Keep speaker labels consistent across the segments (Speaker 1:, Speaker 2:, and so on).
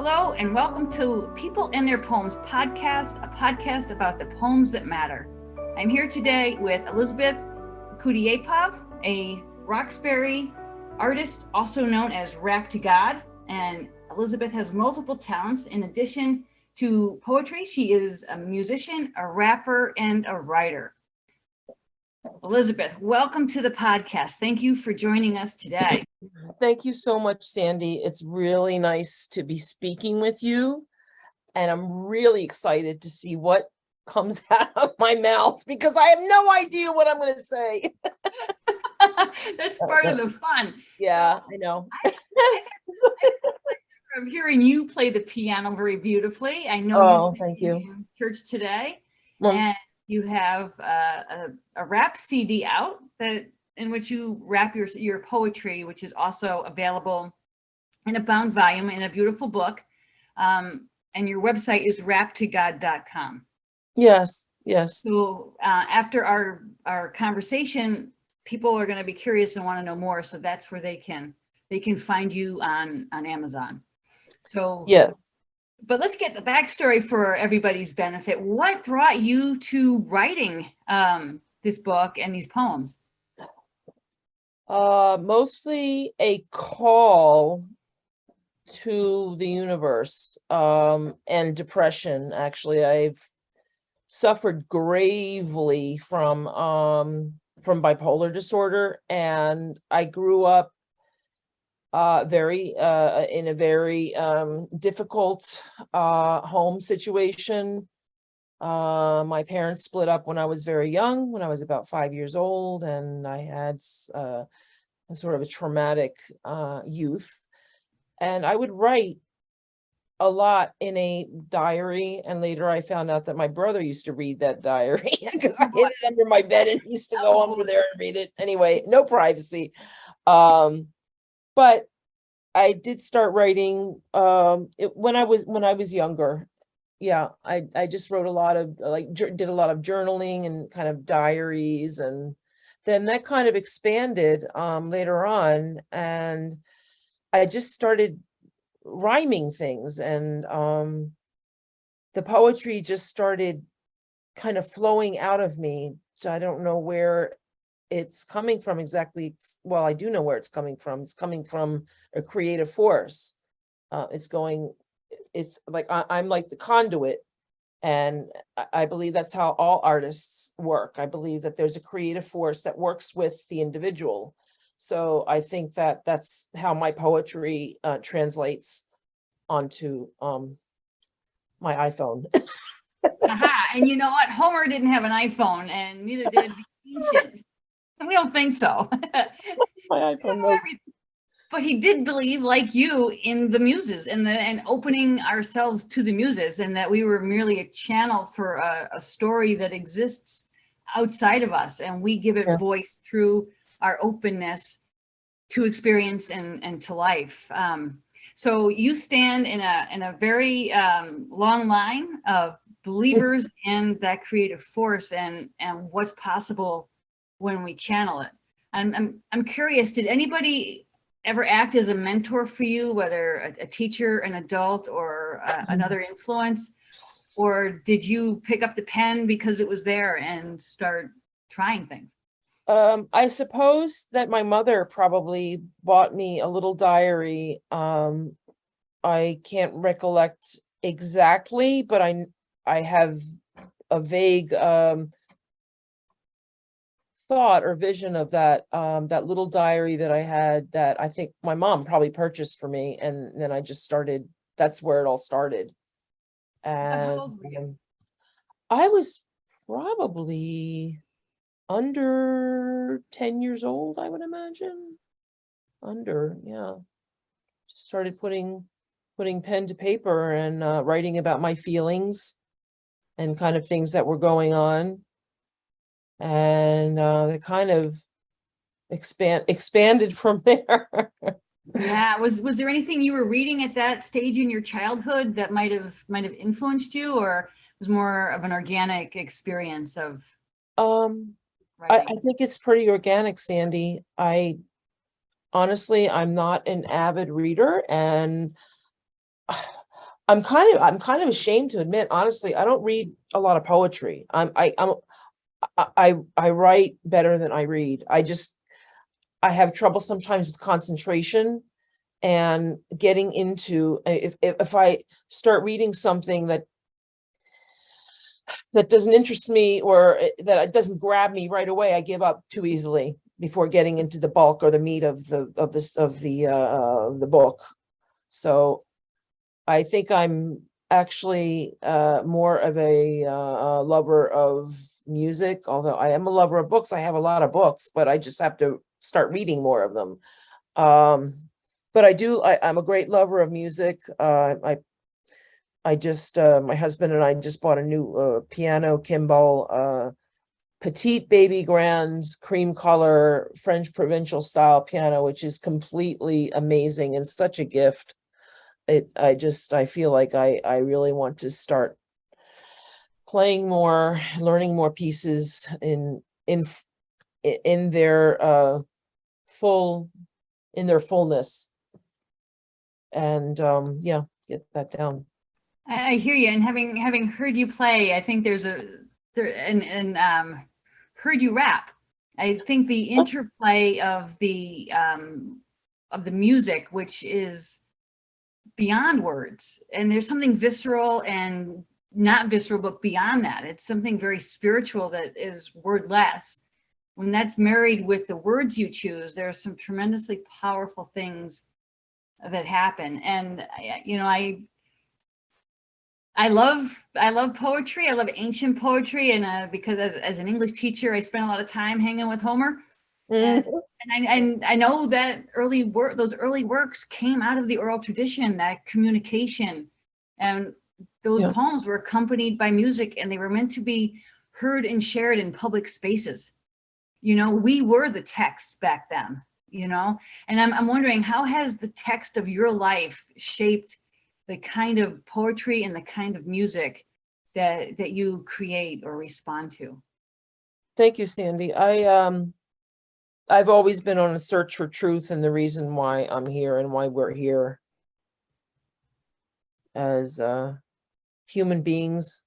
Speaker 1: Hello and welcome to People and Their Poems podcast, a podcast about the poems that matter. I'm here today with Elizabeth Kutepov, a Roxbury artist, also known as Rap to God. And Elizabeth has multiple talents. In addition to poetry, she is a musician, a rapper, and a writer. Elizabeth, welcome to the podcast. Thank you for joining us today.
Speaker 2: Thank you so much, Sandy. It's really nice to be speaking with you. And I'm really excited to see what comes out of my mouth because I have no idea what I'm going to say.
Speaker 1: That's part of the fun.
Speaker 2: Yeah, so, I know.
Speaker 1: I'm hearing you play the piano very beautifully. I know you
Speaker 2: thank you.
Speaker 1: In church today. And you have a rap CD out in which you rap your poetry, which is also available in a bound volume in a beautiful book. And your website is raptogod.com.
Speaker 2: Yes, yes.
Speaker 1: So after our conversation, people are going to be curious and want to know more. So that's where they can find you on Amazon. So
Speaker 2: yes.
Speaker 1: But let's get the backstory for everybody's benefit. What brought you to writing this book and these poems?
Speaker 2: Mostly a call to the universe and depression. Actually, I've suffered gravely from bipolar disorder, and I grew up in a very difficult home situation. My parents split up when I was very young, when I was about 5 years old, and I had a sort of a traumatic youth. And I would write a lot in a diary, and later I found out that my brother used to read that diary because I hid it under my bed and he used to go under there and read it. Anyway, no privacy. But I did start writing when I was younger. Yeah, I just wrote a lot of did a lot of journaling and kind of diaries, and then that kind of expanded later on, and I just started rhyming things, and the poetry just started kind of flowing out of me. So I don't know where it's coming from exactly. Well, I do know where it's coming from. It's coming from a creative force. It's like I'm like the conduit, and I believe that's how all artists work. I believe that there's a creative force that works with the individual. So I think that that's how my poetry translates onto my iPhone.
Speaker 1: Aha. And you know what? Homer didn't have an iPhone, and neither did the ancients. We don't think so.
Speaker 2: My iPhone, no.
Speaker 1: But he did believe, like you, in the muses and opening ourselves to the muses, and that we were merely a channel for a story that exists outside of us, and we give it voice through our openness to experience and to life. So you stand in a very long line of believers in that creative force and what's possible when we channel it. And I'm curious, did anybody ever act as a mentor for you, whether a teacher, an adult, or another influence? Or did you pick up the pen because it was there and start trying things?
Speaker 2: I suppose that my mother probably bought me a little diary. I can't recollect exactly, but I have a vague thought or vision of that little diary that I had, that I think my mom probably purchased for me, and then I just started. That's where it all started. And I was probably under 10 years old, I would imagine. Just started putting pen to paper and writing about my feelings and kind of things that were going on. And it kind of expanded from there.
Speaker 1: Yeah. Was there anything you were reading at that stage in your childhood that might have influenced you, or was more of an organic experience of
Speaker 2: I think it's pretty organic, Sandy. Honestly, I'm not an avid reader, and I'm kind of ashamed to admit, honestly, I don't read a lot of poetry. I write better than I read. I have trouble sometimes with concentration and getting into, if I start reading something that doesn't interest me, or that it doesn't grab me right away, I give up too easily before getting into the bulk or the meat of the book. So I think I'm actually more of a lover of music, although I am a lover of books. I have a lot of books, but I just have to start reading more of them. But I'm a great lover of music. My husband and I just bought a new piano, Kimball, petite baby grand cream color French provincial style piano, which is completely amazing and such a gift. I feel like I really want to start playing more, learning more pieces in their full in their fullness, and yeah, get that down.
Speaker 1: I hear you, and having heard you play, I think heard you rap. I think the interplay of the music, which is beyond words, and there's something visceral and not visceral, but beyond that, it's something very spiritual that is wordless. When that's married with the words you choose, there are some tremendously powerful things that happen. And you know, I love poetry. I love ancient poetry, and because as an English teacher, I spent a lot of time hanging with Homer. And, I know that those early works came out of the oral tradition, that communication, and those poems were accompanied by music, and they were meant to be heard and shared in public spaces. You know, we were the texts back then, you know, and I'm wondering, how has the text of your life shaped the kind of poetry and the kind of music that you create or respond to?
Speaker 2: Thank you, Sandy. I've always been on a search for truth, and the reason why I'm here and why we're here as human beings.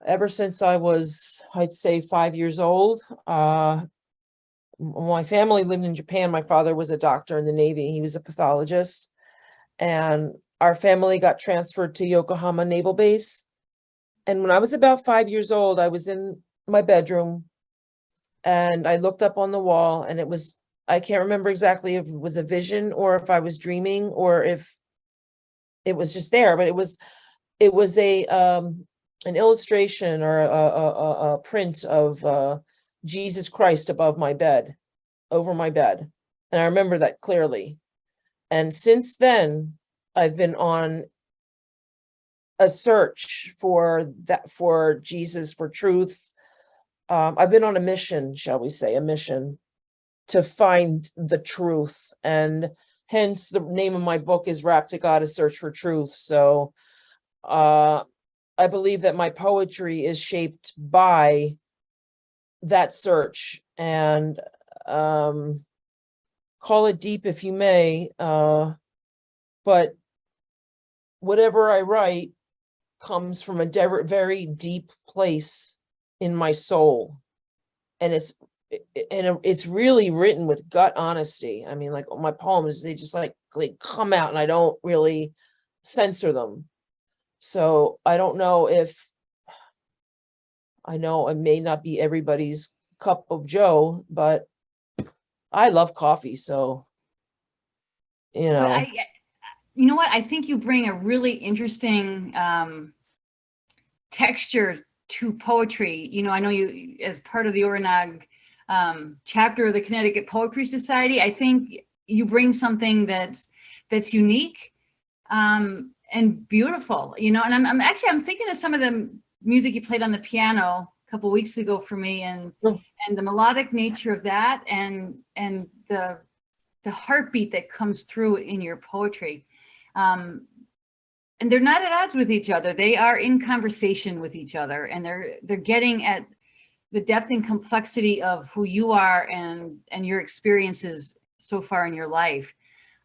Speaker 2: Ever since I was, I'd say, 5 years old, my family lived in Japan. My father was a doctor in the Navy. He was a pathologist, and our family got transferred to Yokohama Naval Base. And when I was about 5 years old, I was in my bedroom, and I looked up on the wall, and I can't remember exactly if it was a vision or if I was dreaming or if it was just there, but it was an illustration or a print of Jesus Christ above my bed, over my bed. And I remember that clearly. And since then, I've been on a search for Jesus, for truth. I've been on a mission, shall we say, a mission to find the truth. And hence the name of my book is Rap to God, A Search for Truth. So I believe that my poetry is shaped by that search, and call it deep if you may, but whatever I write comes from a very deep place in my soul, and it's really written with gut honesty. I mean, like my poems, they just like they come out, and I don't really censor them. So I don't know if, I know it may not be everybody's cup of joe, but I love coffee. So, you know.
Speaker 1: You know what? I think you bring a really interesting texture to poetry. You know, I know you, as part of the Oronog chapter of the Connecticut Poetry Society, I think you bring something that's unique and beautiful, you know. And I'm thinking of some of the music you played on the piano a couple of weeks ago for me, and the melodic nature of that, and the heartbeat that comes through in your poetry. And they're not at odds with each other. They are in conversation with each other, and they're getting at the depth and complexity of who you are and your experiences so far in your life.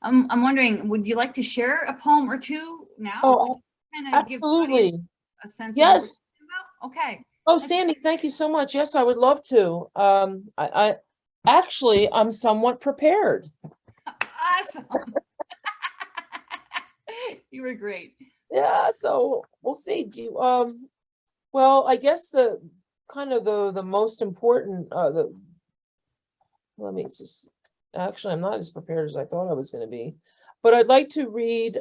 Speaker 1: I'm wondering, would you like to share a poem or two now? Would
Speaker 2: Oh,
Speaker 1: you kind of give the audience
Speaker 2: absolutely.
Speaker 1: a sense of what we're
Speaker 2: Yes.
Speaker 1: talking about? Okay.
Speaker 2: Oh,
Speaker 1: Let's
Speaker 2: Sandy, thank you so much. Yes, I would love to. I actually, I'm somewhat prepared.
Speaker 1: awesome. You were great.
Speaker 2: Yeah, so we'll see. Do you, well, I guess the kind of the most important, let me just, actually, I'm not as prepared as I thought I was going to be, but I'd like to read,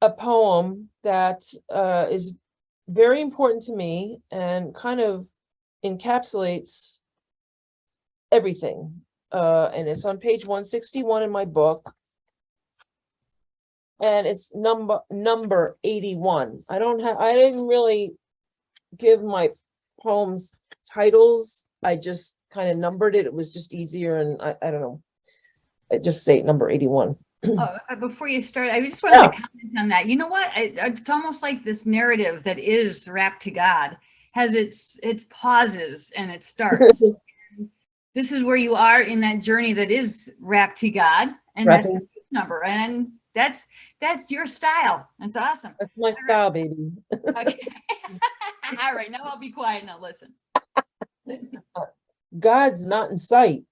Speaker 2: a poem that, is very important to me and kind of encapsulates everything. And it's on page 161 in my book. And it's number 81. I didn't really give my poems titles. I just kind of numbered it. It was just easier, and I don't know. I just say number 81.
Speaker 1: Before you start, I just wanted
Speaker 2: Yeah.
Speaker 1: to comment on that. You know what? It's almost like this narrative that is Rap to God has its pauses and it starts. This is where you are in that journey that is Rap to God, and that's the
Speaker 2: Rapping.
Speaker 1: number, and that's your style. That's awesome.
Speaker 2: That's my style, baby.
Speaker 1: Okay. All right, now I'll be quiet. Now listen.
Speaker 2: God's not in sight.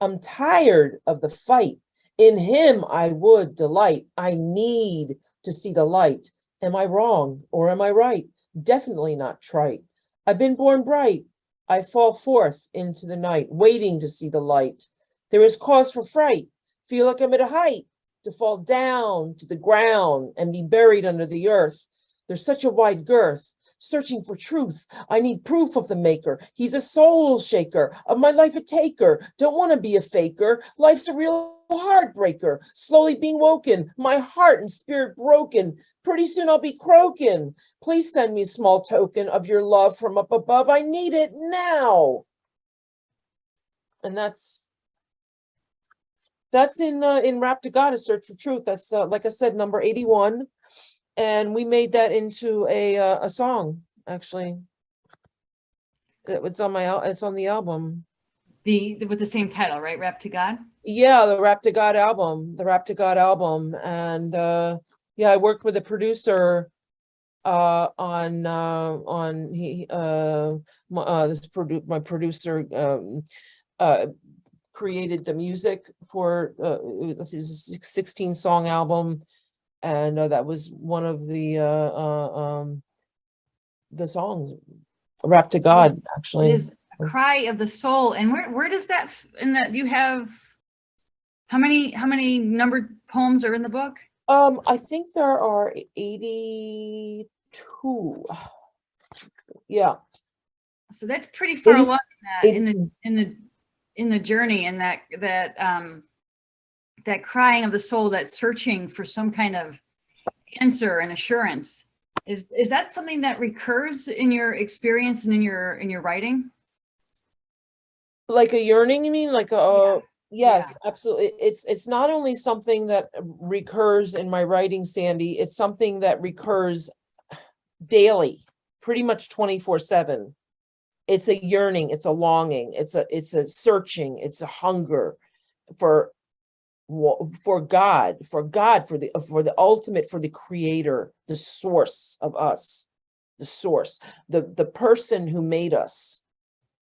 Speaker 2: I'm tired of the fight. In him I would delight. I need to see the light. Am I wrong or am I right? Definitely not trite. I've been born bright. I fall forth into the night, waiting to see the light. There is cause for fright. Feel like I'm at a height to fall down to the ground and be buried under the earth. There's such a wide girth. Searching for truth, I need proof of the maker. He's a soul shaker, of my life a taker. Don't want to be a faker. Life's a real heartbreaker. Slowly being woken, my heart and spirit broken. Pretty soon I'll be croaking. Please send me a small token of your love from up above. I need it now. And that's in Rap to God, A Search for Truth. That's like I said, number 81. And we made that into a song, actually. It's on the album.
Speaker 1: With the same title, right? Rap to God.
Speaker 2: Yeah, the Rap to God album. And yeah, I worked with a producer on my producer created the music for his 16-song album. And that was one of the songs, Rap to God, actually.
Speaker 1: It is a cry of the soul. And where does that in that you have how many numbered poems are in the book?
Speaker 2: I think there are 82. Yeah.
Speaker 1: So that's pretty far along in the journey, and that crying of the soul, that searching for some kind of answer and assurance. Is that something that recurs in your experience and in your writing?
Speaker 2: Like a yearning, you mean? Like
Speaker 1: Yeah.
Speaker 2: yes, absolutely. It's not only something that recurs in my writing, Sandy, it's something that recurs daily, pretty much 24/7. It's a yearning, it's a longing, it's a searching, it's a hunger for God, for the ultimate, for the creator, the source of us, the source, the person who made us,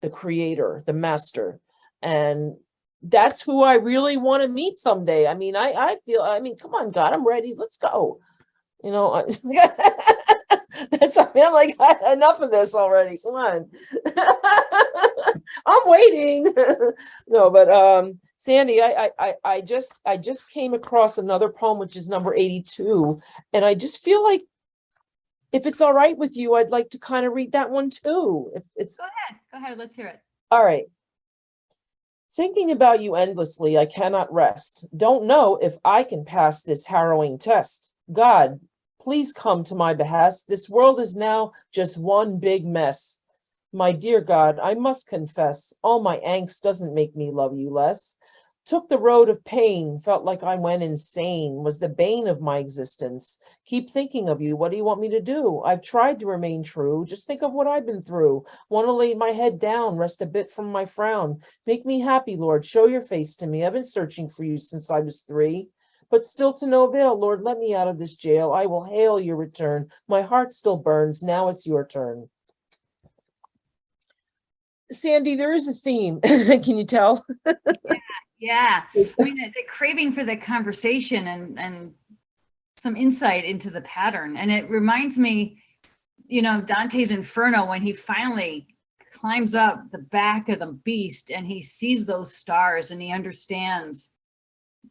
Speaker 2: the creator, the master. And that's who I really want to meet someday. I mean, I feel, come on, God, I'm ready. Let's go. I'm like, enough of this already. Come on. I'm waiting. No, but Sandy, I just came across another poem, which is number 82. And I just feel like, if it's all right with you, I'd like to kind of read that one too. If it's
Speaker 1: Go ahead, let's hear it.
Speaker 2: all right. Thinking about you endlessly, I cannot rest. Don't know if I can pass this harrowing test. God, please come to my behest. This world is now just one big mess. My dear God, I must confess, all my angst doesn't make me love you less. Took the road of pain, felt like I went insane, was the bane of my existence. Keep thinking of you. What do you want me to do? I've tried to remain true. Just think of what I've been through. Want to lay my head down, rest a bit from my frown. Make me happy, Lord. Show your face to me. I've been searching for you since I was 3. but still to no avail. Lord, let me out of this jail. I will hail your return. My heart still burns. Now it's your turn. Sandy, there is a theme. Can you tell?
Speaker 1: Yeah. I mean, the craving for the conversation and some insight into the pattern. And it reminds me, Dante's Inferno, when he finally climbs up the back of the beast and he sees those stars and he understands,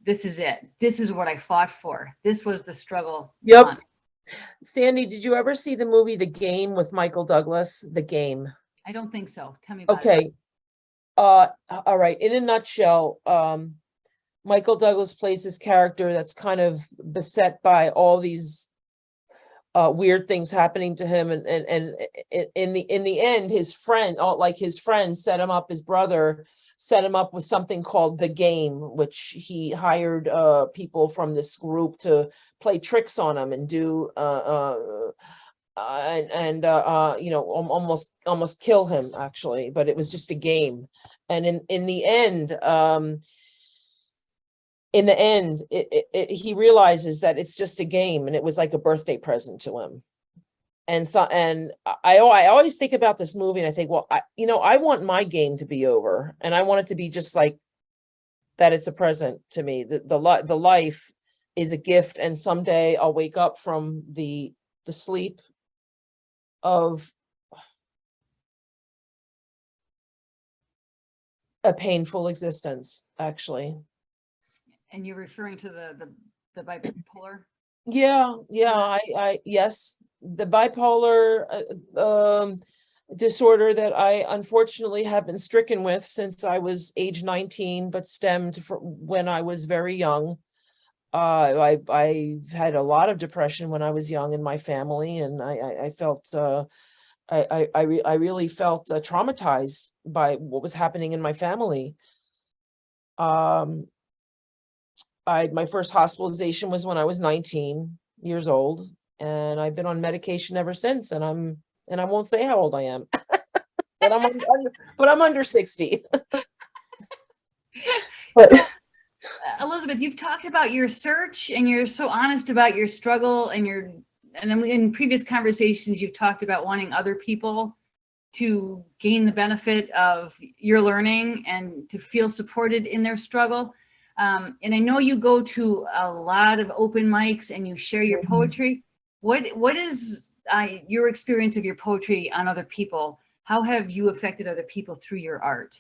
Speaker 1: this is it. This is what I fought for. This was the struggle.
Speaker 2: Yep.
Speaker 1: Won.
Speaker 2: Sandy, did you ever see the movie The Game with Michael Douglas? The Game.
Speaker 1: I don't think so. Tell me about it.
Speaker 2: Okay. All right. In a nutshell, Michael Douglas plays this character that's kind of beset by all these weird things happening to him, and in the end, his friend, his friend set him up, his brother set him up with something called The Game, which he hired people from this group to play tricks on him and do almost kill him, actually, but it was just a game. And in the end, he realizes that it's just a game, and it was like a birthday present to him. And I always think about this movie and I think, well, I want my game to be over, and I want it to be just like that. It's a present to me. The life is a gift, and someday I'll wake up from the sleep of a painful existence, actually.
Speaker 1: And you're referring to the bipolar?
Speaker 2: Yeah. Yes, the bipolar disorder that I unfortunately have been stricken with since I was age 19, but stemmed from when I was very young. I had a lot of depression when I was young in my family, and I felt I really felt traumatized by what was happening in my family. My first hospitalization was when I was 19 years old, and I've been on medication ever since. And I won't say how old I am, but I'm under 60.
Speaker 1: So, Elizabeth, you've talked about your search, and you're so honest about your struggle, and in previous conversations, you've talked about wanting other people to gain the benefit of your learning and to feel supported in their struggle. And I know you go to a lot of open mics and you share your poetry. What is your experience of your poetry on other people? How have you affected other people through your art?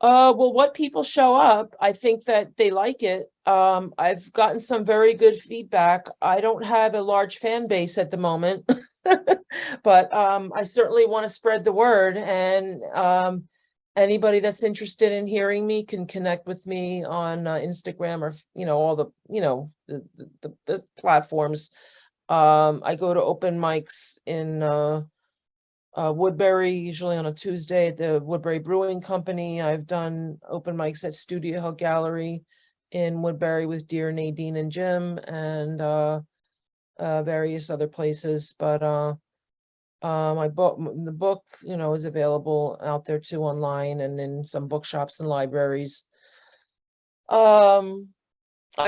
Speaker 2: Well, what people show up, I think that they like it. I've gotten some very good feedback. I don't have a large fan base at the moment, but I certainly want to spread the word, and anybody that's interested in hearing me can connect with me on Instagram, or all the platforms. I go to open mics in Woodbury, usually on a Tuesday at the Woodbury Brewing Company. I've done open mics at Studio Hill Gallery in Woodbury with Dear Nadine and Jim, and various other places. But the book, is available out there too, online and in some bookshops and libraries. I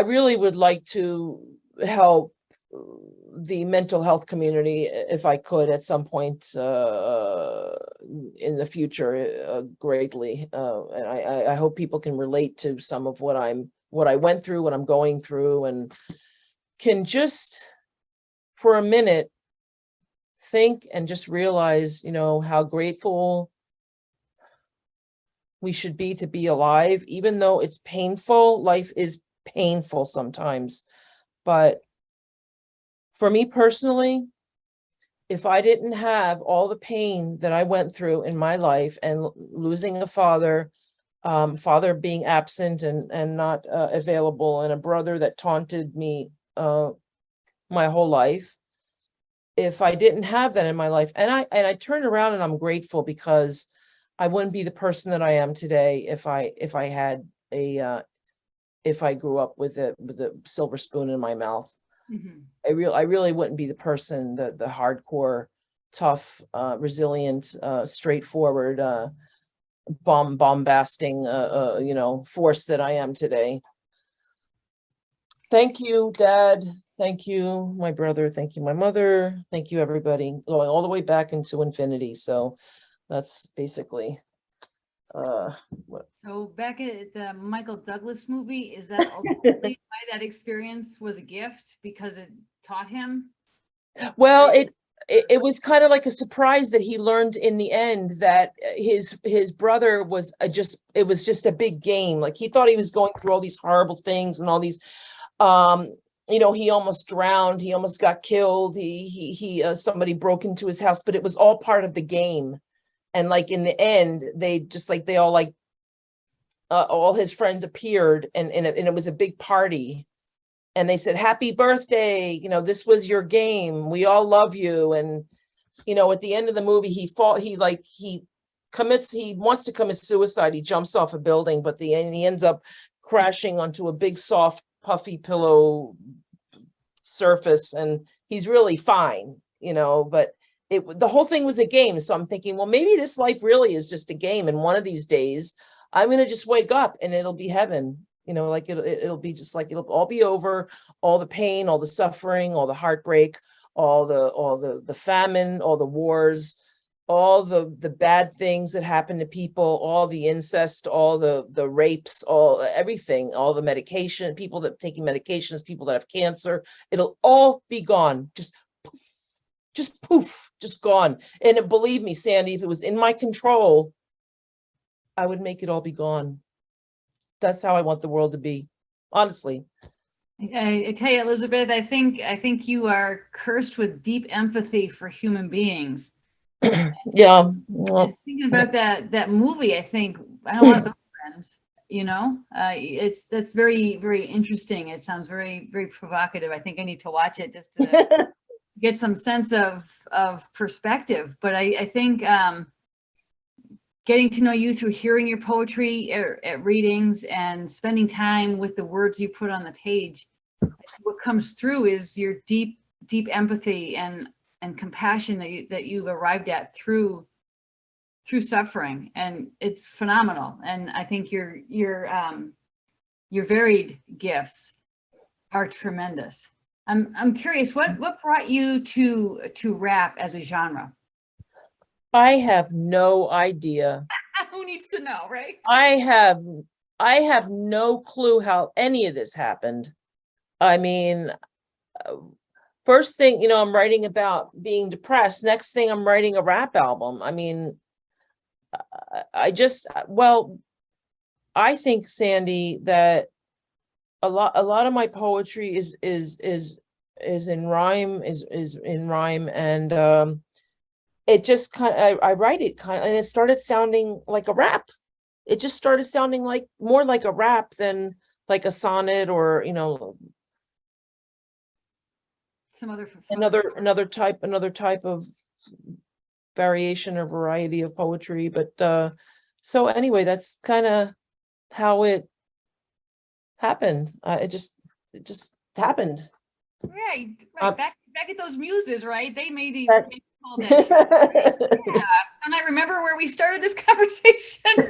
Speaker 2: really would like to help the mental health community, if I could, at some point in the future, greatly. And I hope people can relate to some of what I went through, what I'm going through, and can just for a minute think and just realize, how grateful we should be to be alive. Even though it's painful, life is painful sometimes. But for me personally, if I didn't have all the pain that I went through in my life, and losing a father being absent and not available, and a brother that taunted me my whole life, if I didn't have that in my life, and I turn around and I'm grateful, because I wouldn't be the person that I am today if I had if I grew up with a silver spoon in my mouth.
Speaker 1: Mm-hmm.
Speaker 2: I really wouldn't be the person, the hardcore, tough, resilient, straightforward, bombasting, force that I am today. Thank you, Dad. Thank you, my brother. Thank you, my mother. Thank you, everybody, going all the way back into infinity. So that's basically what.
Speaker 1: So back at the Michael Douglas movie, is that ultimately why that experience was a gift because it taught him?
Speaker 2: Well,
Speaker 1: Right?
Speaker 2: it was kind of like a surprise that he learned in the end that his brother was it was just a big game. Like he thought he was going through all these horrible things and all these um he almost drowned, he almost got killed, he somebody broke into his house, but it was all part of the game. And like in the end, they all like all his friends appeared, and it was a big party, and they said, happy birthday, this was your game, we all love you. And at the end of the movie, he wants to commit suicide, he jumps off a building, but he ends up crashing onto a big soft puffy pillow surface, and he's really fine, but the whole thing was a game. So I'm thinking, well, maybe this life really is just a game, and one of these days I'm going to just wake up and it'll be heaven. Like it'll be just like, it'll all be over, all the pain, all the suffering, all the heartbreak, all the famine, all the wars, all the bad things that happen to people, all the incest, all the rapes, all everything, all the medication, people that taking medications, people that have cancer, it'll all be gone. Just poof, just gone. And believe me, Sandy, if it was in my control, I would make it all be gone. That's how I want the world to be, honestly.
Speaker 1: I tell you, Elizabeth, I think you are cursed with deep empathy for human beings.
Speaker 2: Yeah.
Speaker 1: And thinking about that movie, I think I don't want those friends. That's very, very interesting. It sounds very, very provocative. I think I need to watch it just to get some sense of perspective. But I think getting to know you through hearing your poetry at readings and spending time with the words you put on the page, what comes through is your deep empathy and compassion that you've arrived at through suffering, and it's phenomenal. And I think your varied gifts are tremendous. I'm curious, what brought you to rap as a genre?
Speaker 2: I have no idea.
Speaker 1: Who needs to know, right?
Speaker 2: I have no clue how any of this happened. I mean, first thing, I'm writing about being depressed. Next thing, I'm writing a rap album. I mean, I think, Sandy, that a lot of my poetry is in rhyme, and it just kind of, I write it kind of, and it started sounding like a rap. It just started sounding like more like a rap than like a sonnet, or another type of variation or variety of poetry. But so anyway, that's kind of how it happened. It just happened.
Speaker 1: Right. Back at those muses, right? They made
Speaker 2: That-
Speaker 1: all that shit. Yeah. And I remember where we started this conversation.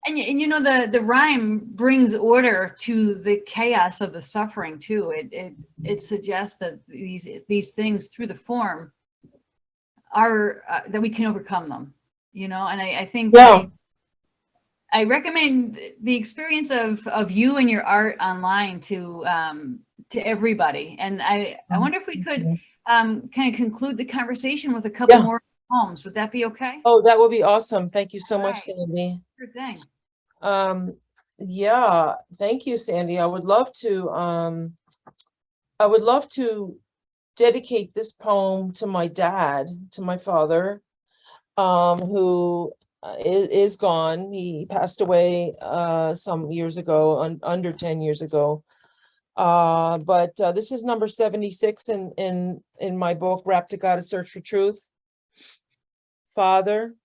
Speaker 1: And the rhyme brings order to the chaos of the suffering too. It suggests that these things through the form are that we can overcome them. And I think I recommend the experience of you and your art online to everybody. And I wonder if we could kind of conclude the conversation with a couple more poems. Would that be okay?
Speaker 2: Oh, that would be awesome. Thank you so much, Sandy.
Speaker 1: Sure thing.
Speaker 2: Yeah, thank you, Sandy. I would love to dedicate this poem to my dad, to my father, who is gone. He passed away some years ago, under 10 years ago. But this is number 76 in my book, Rap to God, A Search for Truth. Father,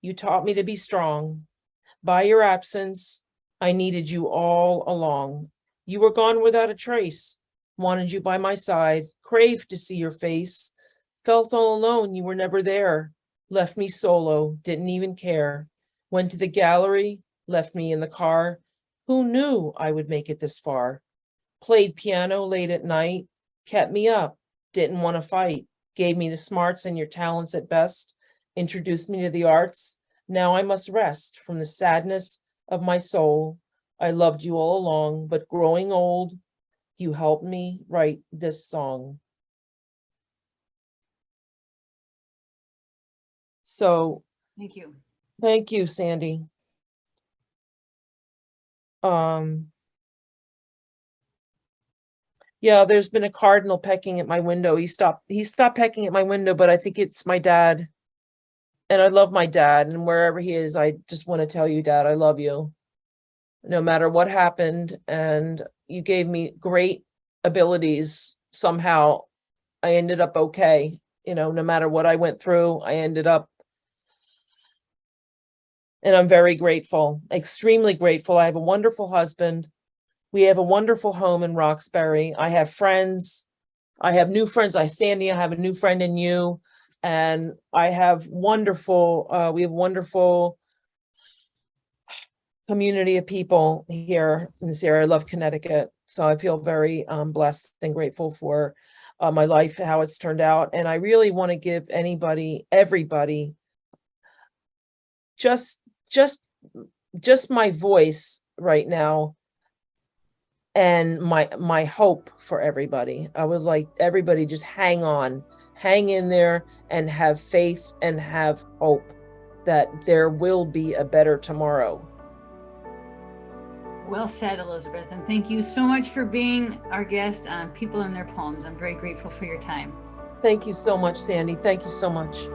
Speaker 2: you taught me to be strong. By your absence, I needed you all along. You were gone without a trace. Wanted you by my side, craved to see your face. Felt all alone, you were never there. Left me solo, didn't even care. Went to the gallery, left me in the car. Who knew I would make it this far? Played piano late at night, kept me up, didn't want to fight, gave me the smarts and your talents at best, introduced me to the arts. Now I must rest from the sadness of my soul. I loved you all along, but growing old, you helped me write this song. So
Speaker 1: Thank you.
Speaker 2: thank you, Sandy. Yeah, there's been a cardinal pecking at my window. He stopped pecking at my window, but I think it's my dad. And I love my dad, and wherever he is, I just want to tell you, Dad, I love you. No matter what happened, and you gave me great abilities. Somehow I ended up okay. No matter what I went through, I ended up, and I'm very grateful, extremely grateful. I have a wonderful husband. We have a wonderful home in Roxbury. I have friends. I have new friends. Sandy, I have a new friend in you. And I have we have wonderful community of people here in this area. I love Connecticut. So I feel very blessed and grateful for my life, how it's turned out. And I really want to give everybody, just my voice right now, and my hope for everybody. I would like everybody just hang in there, and have faith and have hope that there will be a better tomorrow.
Speaker 1: Well said, Elizabeth, and thank you so much for being our guest on People and Their Poems. I'm very grateful for your time.
Speaker 2: Thank you so much, Sandy. Thank you so much.